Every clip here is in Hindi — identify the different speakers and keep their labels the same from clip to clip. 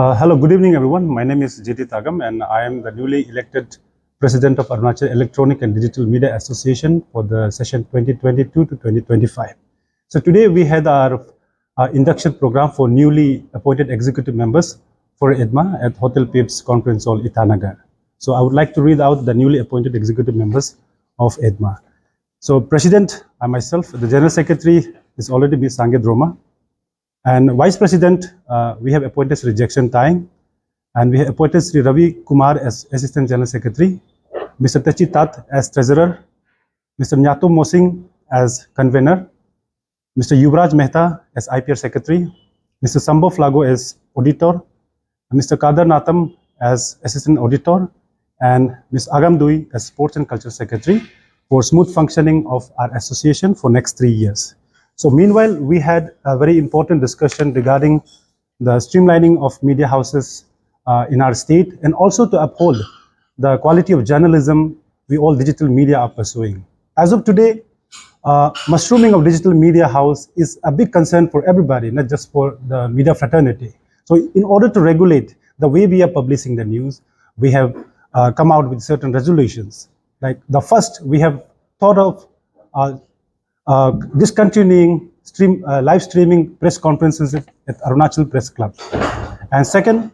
Speaker 1: Hello, good evening, everyone. My name is JT Tagam, and I am the newly elected president of Arunachal Electronic and Digital Media Association for the session 2022 to 2025. So today we had our induction program for newly appointed executive members for EDMA at Hotel Pips Conference Hall, Itanagar. So I would like to read out the newly appointed executive members of EDMA. So President, I myself, the General Secretary is already Ms. Sanged Roma. And Vice President, we have appointed Sri Jackson Tying, and we have appointed Sri Ravi Kumar as Assistant General Secretary, Mr. Tachi Tat as Treasurer, Mr. Nyato Mosing as Convener, Mr. Yuvraj Mehta as IPR Secretary, Mr. Sambho Flago as Auditor, Mr. Kadar Natam as Assistant Auditor, and Ms. Agam Dui as Sports and Culture Secretary for smooth functioning of our association for next 3 years. So meanwhile, we had a very important discussion regarding the streamlining of media houses in our state, and also to uphold the quality of journalism we all digital media are pursuing. As of today, mushrooming of digital media house is a big concern for everybody, not just for the media fraternity. So in order to regulate the way we are publishing the news, we have come out with certain resolutions. Like the first, we have thought of discontinuing live streaming press conferences at Arunachal Press Club. And second,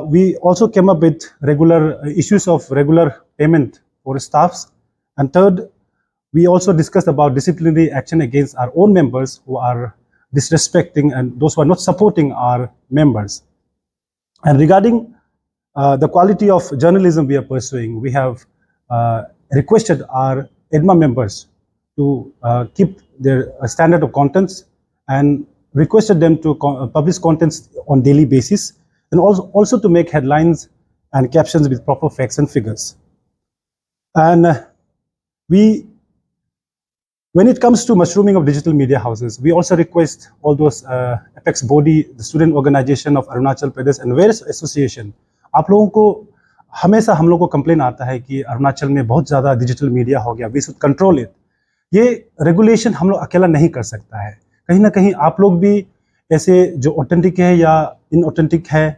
Speaker 1: we also came up with regular issues of regular payment for staffs. And third, we also discussed about disciplinary action against our own members who are disrespecting and those who are not supporting our members. And regarding the quality of journalism we are pursuing, we have requested our EDMA members to keep their standard of contents and requested them to publish contents on daily basis, and also to make headlines and captions with proper facts and figures. And when it comes to mushrooming of digital media houses, we also request all those apex body, the student organization of Arunachal Pradesh and various association, आप लोगों को हमेशा हम लोगों को कंप्लेन आता है कि अरुणाचल में बहुत ज़्यादा डिजिटल मीडिया हो गया, वी शुड कंट्रोल इट. ये रेगुलेशन हम लोग अकेला नहीं कर सकता है. कहीं ना कहीं आप लोग भी ऐसे जो ऑथेंटिक है या इनऑथेंटिक है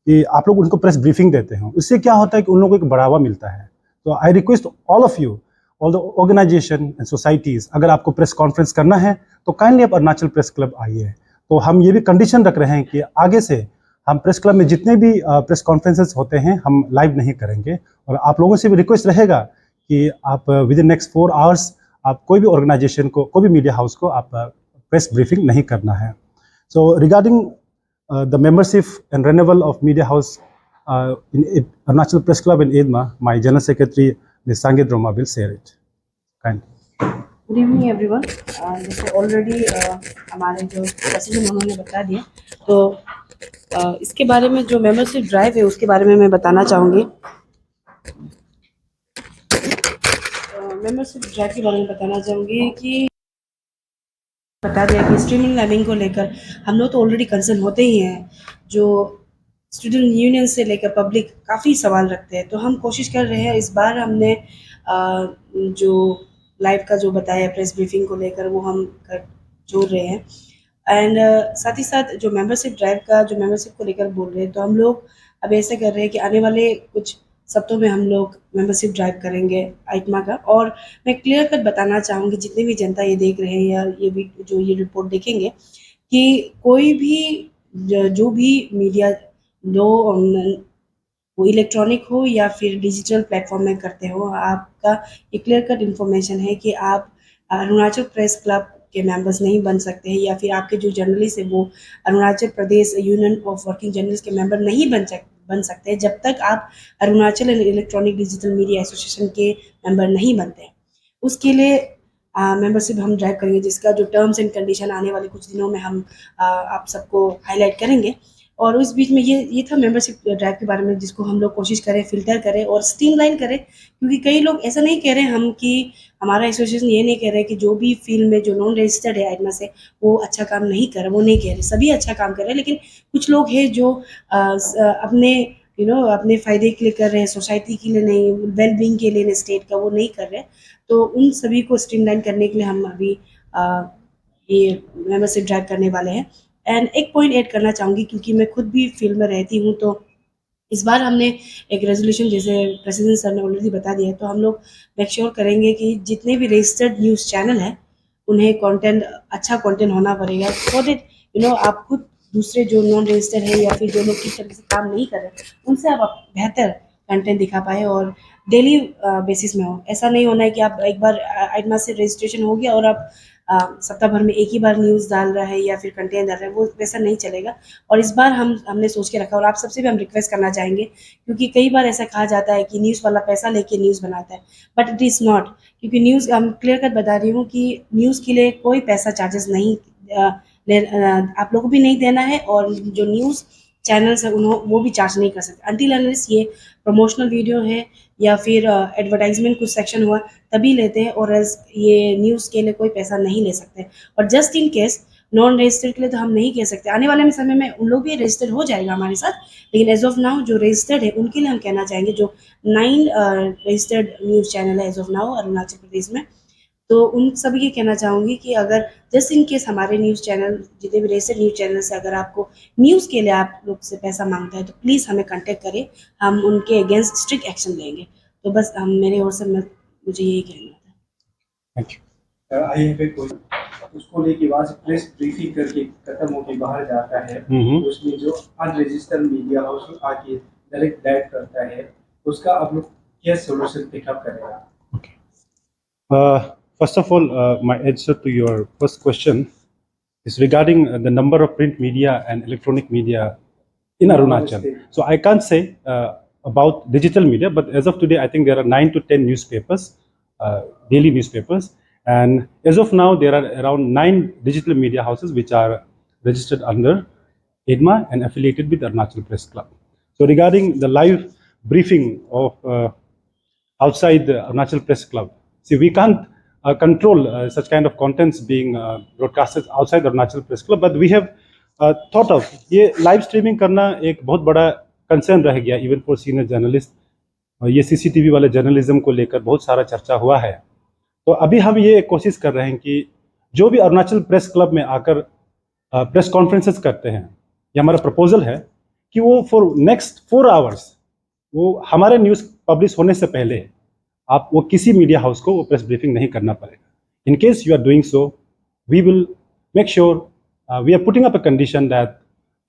Speaker 1: कि आप लोग उनको प्रेस ब्रीफिंग देते हो, उससे क्या होता है कि उन लोगों को एक बढ़ावा मिलता है. तो I request all of you, all the organization and societies, अगर आपको प्रेस कॉन्फ्रेंस करना है तो काइंडली आप अरुणाचल प्रेस क्लब आइए. तो हम ये भी कंडीशन रख रहे हैं कि आगे से हम प्रेस क्लब में जितने भी प्रेस कॉन्फ्रेंसेस होते हैं हम लाइव नहीं करेंगे. और आप लोगों से भी रिक्वेस्ट रहेगा कि आप विद इन नेक्स्ट 4 आवर्स आप कोई भी ऑर्गेनाइजेशन को, कोई भी मीडिया हाउस को आप प्रेस ब्रीफिंग नहीं करना है. So regarding the membership and renewal of media house in Arunachal press club in EDMA, my general secretary miss Sangey Droma will share it.
Speaker 2: Good evening everyone. जैसे ऑलरेडी हमारे जो प्रेसिडेंट उन्होंने बता दिया, तो इसके बारे में जो मेंबरशिप ड्राइव है उसके बारे में मैं बताना चाहूँगी. मेंबरशिप ड्राइव के बारे में बताना चाहूँगी कि बता दिया कि स्ट्रीमिंग लाइविंग को लेकर हम लोग तो ऑलरेडी कंसर्न होते ही हैं. जो स्टूडेंट यूनियन से लेकर पब्लिक काफ़ी सवाल रखते हैं, तो हम कोशिश कर रहे हैं. इस बार हमने जो लाइव का जो बताया प्रेस ब्रीफिंग को लेकर वो हम जोड़ रहे हैं. एंड साथ ही साथ जो मेंबरशिप ड्राइव का जो मेंबरशिप को लेकर बोल रहे हैं, तो हम लोग अब ऐसे कर रहे हैं कि आने वाले कुछ सप्ताहों में हम लोग मेंबरशिप ड्राइव करेंगे आइटमा का. और मैं क्लियर कट बताना चाहूँगी जितनी भी जनता ये देख रहे हैं या ये रिपोर्ट देखेंगे कि कोई भी जो भी मीडिया वो इलेक्ट्रॉनिक हो या फिर डिजिटल प्लेटफॉर्म में करते हो, आपका ये क्लियर कट इन्फॉर्मेशन है कि आप अरुणाचल प्रेस क्लब के मेंबर्स नहीं बन सकते हैं, या फिर आपके जो जर्नलिस्ट है वो Arunachal Pradesh union of working journalist के मेंबर नहीं बन सकते जब तक आप Arunachal electronic digital media association के मेंबर नहीं बनते. उसके लिए मेंबरशिप हम ड्राइव करेंगे, जिसका जो टर्म्स एंड कंडीशन आने वाले कुछ दिनों में हम आप सबको हाईलाइट करेंगे. और उस बीच में ये था मेंबरशिप ड्राइव के बारे में, जिसको हम लोग कोशिश करें फिल्टर करें और स्ट्रीमलाइन करें. क्योंकि कई लोग ऐसा नहीं कह रहे हम कि हमारा एसोसिएशन ये नहीं कह रहे कि जो भी फील्ड में जो नॉन रजिस्टर्ड है आइटमा से वो अच्छा काम नहीं कर रहे, वो नहीं कह रहे, सभी अच्छा काम कर रहे हैं. लेकिन कुछ लोग हैं जो अपने अपने फ़ायदे के लिए कर रहे हैं, सोसाइटी के लिए नहीं, वेल बीइंग के लिए, स्टेट का वो नहीं कर रहे. तो उन सभी को स्ट्रीमलाइन करने के लिए हम अभी ये मेंबरशिप ड्राइव करने वाले हैं. एंड एक पॉइंट ऐड करना चाहूँगी, क्योंकि मैं खुद भी फील्ड में रहती हूँ, तो इस बार हमने एक रेजोल्यूशन, जैसे प्रेसिडेंट सर ने ऑलरेडी बता दिया है, तो हम लोग मेक श्योर करेंगे कि जितने भी रजिस्टर्ड न्यूज़ चैनल हैं उन्हें कंटेंट, अच्छा कंटेंट होना पड़ेगा, सो दैट आप खुद दूसरे जो नॉन रजिस्टर्ड है या फिर जो लोग किस तरह से काम नहीं कर रहे उनसे आप बेहतर कंटेंट दिखा पाए, और डेली बेसिस में हो। ऐसा नहीं होना है कि आप एक बार आइटमा से रजिस्ट्रेशन हो गया और आप सप्ताह भर में एक ही बार न्यूज़ डाल रहा है या फिर कंटेंट डाल रहा है, वो वैसा नहीं चलेगा। और इस बार हमने सोच के रखा, और आप सबसे भी हम रिक्वेस्ट करना चाहेंगे, क्योंकि कई बार ऐसा कहा जाता है कि न्यूज़ वाला पैसा लेके न्यूज़ बनाता है, बट इट इज़ नॉट। क्योंकि न्यूज़, हम क्लियर कट बता रही हूँ कि न्यूज़ के लिए कोई पैसा चार्जेस नहीं आप लोगों को भी नहीं देना है, और जो न्यूज़ चैनल्स है उन्हों वो भी चार्ज नहीं कर सकते अनटिल अनलेस ये प्रमोशनल वीडियो है या फिर एडवर्टाइजमेंट कुछ सेक्शन हुआ तभी लेते हैं, और एल्स ये न्यूज़ के लिए कोई पैसा नहीं ले सकते। और just in case non registered के लिए तो हम नहीं कह सकते, आने वाले में समय में उन लोग भी रजिस्टर्ड हो जाएगा हमारे साथ, लेकिन एज ऑफ नाउ जो रजिस्टर्ड है उनके लिए हम कहना चाहेंगे, जो 9 रजिस्टर्ड न्यूज़ चैनल है as of now Arunachal Pradesh में, तो उन सभी के कहना चाहूँगी कि अगर जस्ट इन केस हमारे न्यूज़ चैनल, जितने भी रजिस्टर्ड न्यूज़ चैनल से अगर आपको न्यूज़ के लिए आप लोग से पैसा मांगता है, तो प्लीज़ हमें कांटेक्ट करें, हम उनके अगेंस्ट स्ट्रिक्ट एक्शन लेंगे। तो बस हम मेरे ओर से मुझे यही कहना था।
Speaker 1: Thank you.
Speaker 3: I F A कोई उसको लेके वहाँ से प्रेस ब्रीफिंग करके खत्म होके बाहर जाता है,
Speaker 1: हम्म।
Speaker 3: उसमें जो अनरजिस्टर्ड मीडिया हाउस आके डायरेक्ट डायरेक्ट करता है, उसका आप लोग क्या सोल्यूशन पिकअप करेगा?
Speaker 1: First of all, my answer to your first question is regarding the number of print media and electronic media in Arunachal. So I can't say about digital media, but as of today, I think there are 9 to 10 newspapers, daily newspapers, and as of now, there are around 9 digital media houses which are registered under EDMA and affiliated with Arunachal Press Club. So regarding the live briefing of outside the Arunachal Press Club, see, we can't control such kind of contents being broadcasted outside Arunachal Press Club, but we have thought of ये लाइव स्ट्रीमिंग करना एक बहुत बड़ा कंसर्न रह गया इवन फॉर सीनियर जर्नलिस्ट। ये सीसीटीवी वाले जर्नलिज्म को लेकर बहुत सारा चर्चा हुआ है, तो अभी हम ये कोशिश कर रहे हैं कि जो भी अरुणाचल प्रेस क्लब में आकर प्रेस कॉन्फ्रेंसेस करते हैं, ये हमारा प्रपोजल है कि वो फॉर नेक्स्ट 4 आवर्स वो हमारे न्यूज़ पब्लिश होने से पहले आप वो किसी मीडिया हाउस को वो प्रेस ब्रीफिंग नहीं करना पड़ेगा। In case you are doing so, we will make sure, we are putting up a condition that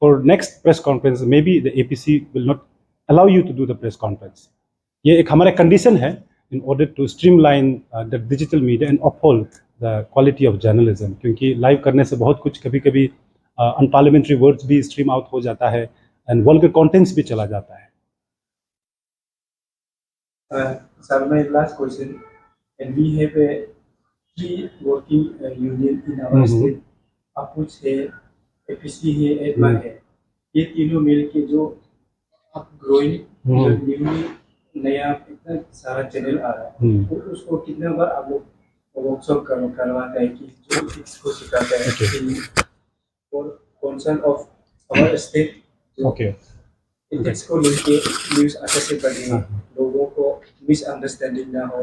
Speaker 1: for next press conference maybe the APC will not allow you to do the press conference. ये एक हमारा condition है in order to streamline the digital media and uphold the quality of journalism, क्योंकि लाइव करने से बहुत कुछ कभी-कभी unparliamentary words भी stream out हो जाता है and vulgar contents भी चला जाता है।
Speaker 3: Sir, my last question, and we have a 3 working union in our state. अपुच है, एपीसी है, एडमा है, ये तीनों मिलके जो अब ग्रोइंग न्यूली नया इतना सारा चैनल आ रहा है, तो उसको कितना बार आप लोग वर्कशॉप करवाता है कि जो इसको सिखाता है और कंसर्न ऑफ आवर स्टेट जो एथिक्स को लेके न्यूज़ अच्छे से पढ़े, लोगों को मिसअंडरस्टैंडिंग ना हो,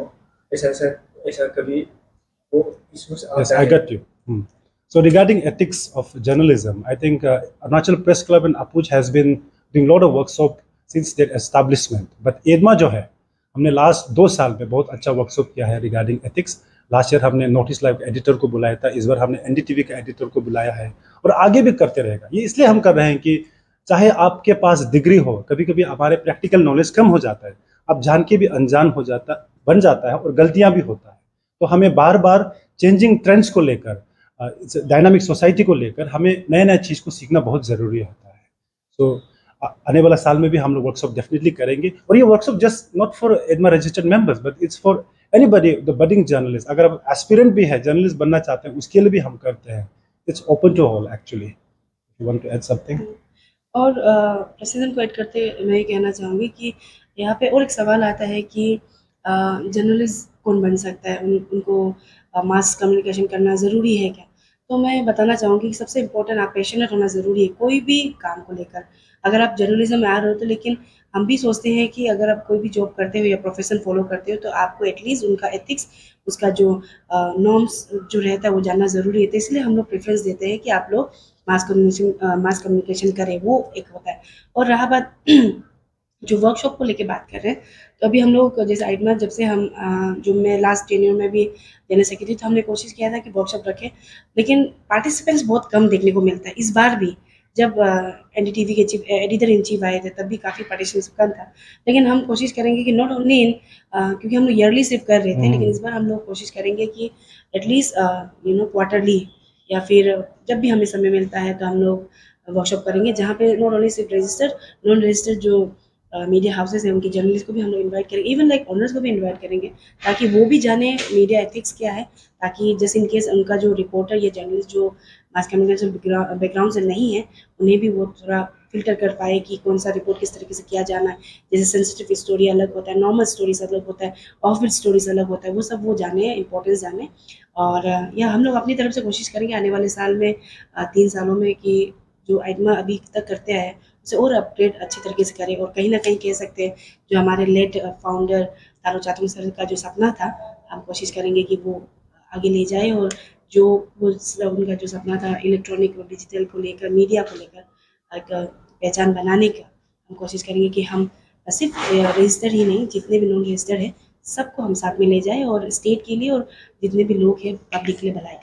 Speaker 3: ऐसा कभी वो इश्यूज आता है।
Speaker 1: I got you. So regarding ethics of journalism, I think Arunachal Press Club and Apuch has been doing a lot of workshop since their establishment. But EDMA जो है, हमने लास्ट 2 साल में बहुत अच्छा वर्कशॉप किया है रिगार्डिंग एथिक्स। लास्ट ईयर हमने नोटिस लाइव एडिटर को बुलाया था, इस बार हमने एनडीटीवी के एडिटर को बुलाया है, और आगे भी करते रहेगा। ये इसलिए हम कर रहे हैं कि चाहे आपके पास डिग्री हो, कभी कभी हमारे प्रैक्टिकल नॉलेज कम हो जाता है, आप जान के भी अनजान बन जाता है और गलतियाँ भी होता है, तो हमें बार बार चेंजिंग ट्रेंड्स को लेकर, डायनामिक सोसाइटी को लेकर हमें नए नए चीज़ को सीखना बहुत ज़रूरी होता है। सो आने वाला साल में भी हम लोग वर्कशॉप डेफिनेटली करेंगे, और ये workshop just not for EDMA registered members but it's for anybody the budding journalist. अगर आप एस्पिरेंट भी है, जर्नलिस्ट बनना चाहते हैं, उसके लिए भी हम करते हैं। It's open to all actually. You want to add something?
Speaker 2: और प्रेसिडेंट को ऐड करते मैं ये कहना चाहूँगी कि यहाँ पे और एक सवाल आता है कि जर्नलिस्ट कौन बन सकता है, उनको मास कम्युनिकेशन करना ज़रूरी है क्या? तो मैं बताना चाहूँगी कि सबसे इम्पोर्टेंट आप पैशनेट होना ज़रूरी है कोई भी काम को लेकर। अगर आप जर्नलिज्म में आ रहे हो तो, लेकिन हम भी सोचते हैं कि अगर आप कोई भी जॉब करते हो या प्रोफेशन फॉलो करते हो तो आपको एटलीस्ट उनका एथिक्स, उसका जो नॉर्म्स जो रहता है वो जानना ज़रूरी है। तो इसलिए हम लोग प्रेफरेंस देते हैं कि आप लोग मास कम्युनिकेशन करे, वो एक होता है। और रहा बात जो वर्कशॉप को लेके बात कर रहे हैं, तो अभी हम लोग जैसे आइडमा जब से हम जो मैं लास्ट टेन्योर में भी जनरल सेक्रेटरी, तो हमने कोशिश किया था कि वर्कशॉप रखें, लेकिन पार्टिसिपेंट्स बहुत कम देखने को मिलता है। इस बार भी जब एनडीटीवी के चीफ एडिटर इन चीफ आए थे, तब भी काफ़ी पार्टिसिपेंट्स कम था। लेकिन हम कोशिश करेंगे कि नॉट ओनली इन क्योंकि हम लोग ईयरली सिर्फ कर रहे थे, लेकिन इस बार हम लोग कोशिश करेंगे कि एटलीस्ट क्वार्टरली या फिर जब भी हमें समय मिलता है तो हम लोग वर्कशॉप करेंगे, जहाँ पे नॉट ओनली सिर्फ रजिस्टर्ड, नॉन रजिस्टर्ड जो मीडिया हाउसेस हैं, उनके जर्नलिस्ट को भी हम लोग इनवाइट करेंगे, इवन लाइक ऑनर्स को भी इनवाइट करेंगे, ताकि वो भी जाने मीडिया एथिक्स क्या है, ताकि जैसे इन केस उनका जो रिपोर्टर या जर्नलिस्ट जो मास कम्युनिकेशन बैकग्राउंड से नहीं है, उन्हें भी वो थोड़ा फिल्टर कर पाए कि कौन सा रिपोर्ट किस तरीके से किया जाना है। जैसे सेंसिटिव स्टोरी अलग होता है, नॉर्मल स्टोरीज अलग होता है, ऑफ बीट स्टोरीज अलग होता है, वो सब वो जाने, इंपॉर्टेंस जाने। और या हम लोग अपनी तरफ से कोशिश करेंगे आने वाले साल में 3 सालों में कि जो आइडमा अभी तक करते आए हैं उसे और अपडेट अच्छी तरीके से करें। और कहीं ना कहीं कह सकते हैं जो हमारे लेट फाउंडर तारो चातुंग सर का जो सपना था, हम कोशिश करेंगे कि वो आगे ले जाए, और जो वो उनका जो सपना था इलेक्ट्रॉनिक और डिजिटल को लेकर, मीडिया को लेकर एक पहचान बनाने का, हम कोशिश करेंगे कि हम सिर्फ रजिस्टर ही नहीं, जितने भी नॉन रजिस्टर्ड है सबको हम साथ में ले जाएं, और स्टेट के लिए और जितने भी लोग हैं पब्लिक के लिए भलाई